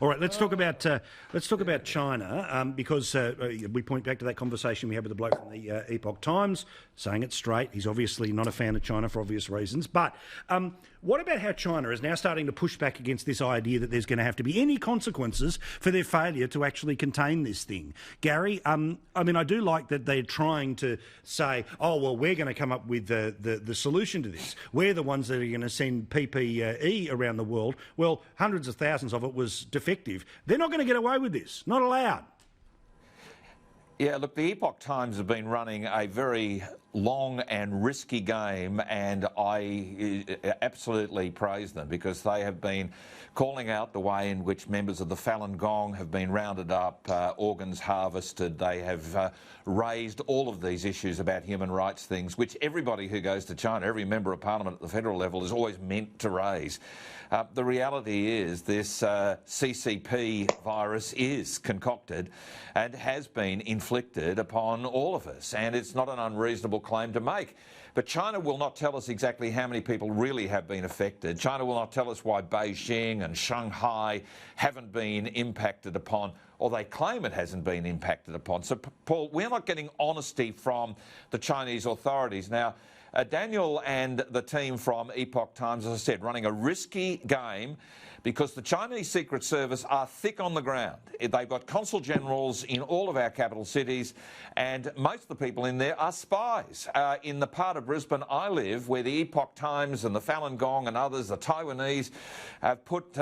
All right, let's talk about China because we point back to that conversation we had with the bloke from the Epoch Times, saying it straight. He's obviously not a fan of China for obvious reasons. But what about how China is now starting to push back against this idea that there's going to have to be any consequences for their failure to actually contain this thing? Gary, I mean, I do like that they're trying to say, oh, well, we're going to come up with the solution to this. We're the ones that are going to send PPE around the world. Well, hundreds of thousands of it was defective. They're not going to get away with this. Not allowed. Yeah, look, the Epoch Times have been running a very long and risky game, and I absolutely praise them because they have been calling out the way in which members of the Falun Gong have been rounded up, organs harvested. They have raised all of these issues about human rights things, which everybody who goes to China, every member of parliament at the federal level, is always meant to raise. The reality is this CCP virus is concocted and has been inflicted upon all of us, and it's not an unreasonable claim to make. But China will not tell us exactly how many people really have been affected. China will not tell us why Beijing and Shanghai haven't been impacted upon, or they claim it hasn't been impacted upon. So, Paul, we're not getting honesty from the Chinese authorities. Now, Daniel and the team from Epoch Times, as I said, running a risky game because the Chinese Secret Service are thick on the ground. They've got consul generals in all of our capital cities, and most of the people in there are spies. In the part of Brisbane I live, where the Epoch Times and the Falun Gong and others, the Taiwanese, have put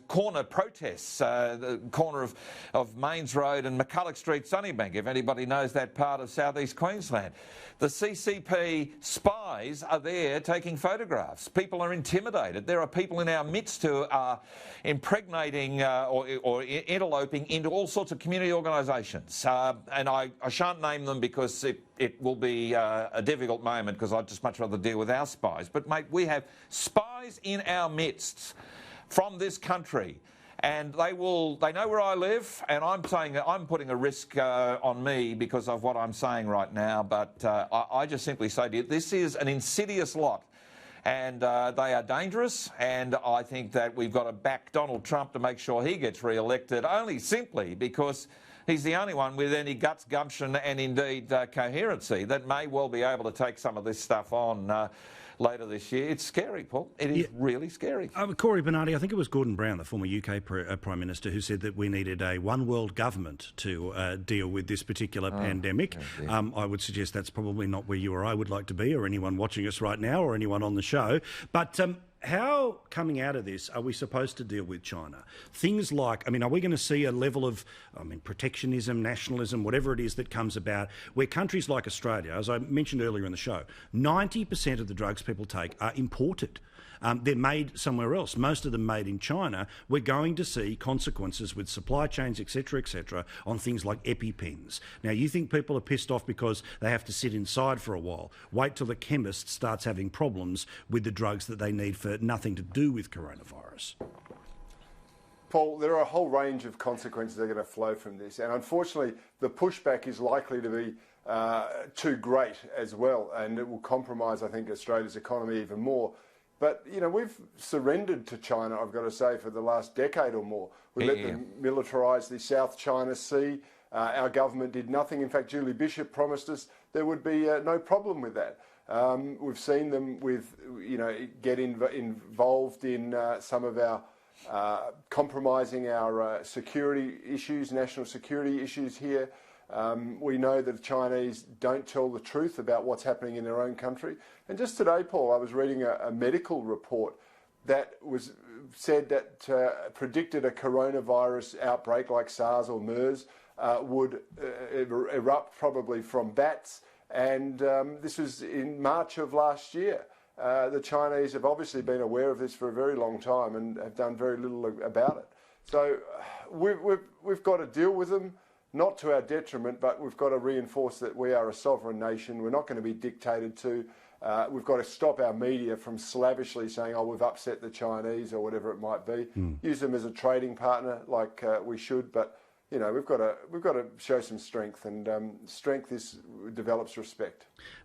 corner protests, the corner of Mains Road and McCulloch Street, Sunnybank, if anybody knows that part of southeast Queensland. The CCP spies are there taking photographs. People are intimidated. There are people in our midst who are impregnating or interloping into all sorts of community organisations. And I shan't name them because it will be a difficult moment because I'd just much rather deal with our spies. But, mate, we have spies in our midst from this country. And they know where I live, and I'm saying that I'm putting a risk on me because of what I'm saying right now. But I just simply say to you, this is an insidious lot, and they are dangerous. And I think that we've got to back Donald Trump to make sure he gets re-elected, only simply because he's the only one with any guts, gumption, and indeed coherency that may well be able to take some of this stuff on. Later this year. It's scary, Paul. It is really scary. Cory Bernardi, I think it was Gordon Brown, the former UK Prime Minister, who said that we needed a one-world government to deal with this particular pandemic. I would suggest that's probably not where you or I would like to be, or anyone watching us right now, or anyone on the show. But how, coming out of this, are we supposed to deal with China? Things like, are we going to see a level of, protectionism, nationalism, whatever it is that comes about, where countries like Australia, as I mentioned earlier in the show, 90% of the drugs people take are imported. They're made somewhere else, most of them made in China. We're going to see consequences with supply chains, etc., on things like EpiPens. Now, you think people are pissed off because they have to sit inside for a while. Wait till the chemist starts having problems with the drugs that they need for nothing to do with coronavirus. Paul, there are a whole range of consequences that are going to flow from this, and unfortunately the pushback is likely to be too great as well, and it will compromise, I think, Australia's economy even more. But, we've surrendered to China, I've got to say, for the last decade or more. We let them militarise the South China Sea. Our government did nothing. In fact, Julie Bishop promised us there would be no problem with that. We've seen them get involved in some of our compromising our security issues, national security issues here. We know that the Chinese don't tell the truth about what's happening in their own country. And just today, Paul, I was reading a medical report that said that predicted a coronavirus outbreak like SARS or MERS would erupt probably from bats. And this was in March of last year. The Chinese have obviously been aware of this for a very long time and have done very little about it. So we've got to deal with them. Not to our detriment, but we've got to reinforce that we are a sovereign nation. We're not going to be dictated to. We've got to stop our media from slavishly saying, oh, we've upset the Chinese or whatever it might be. Use them as a trading partner like we should, but we've got to show some strength, and strength develops respect.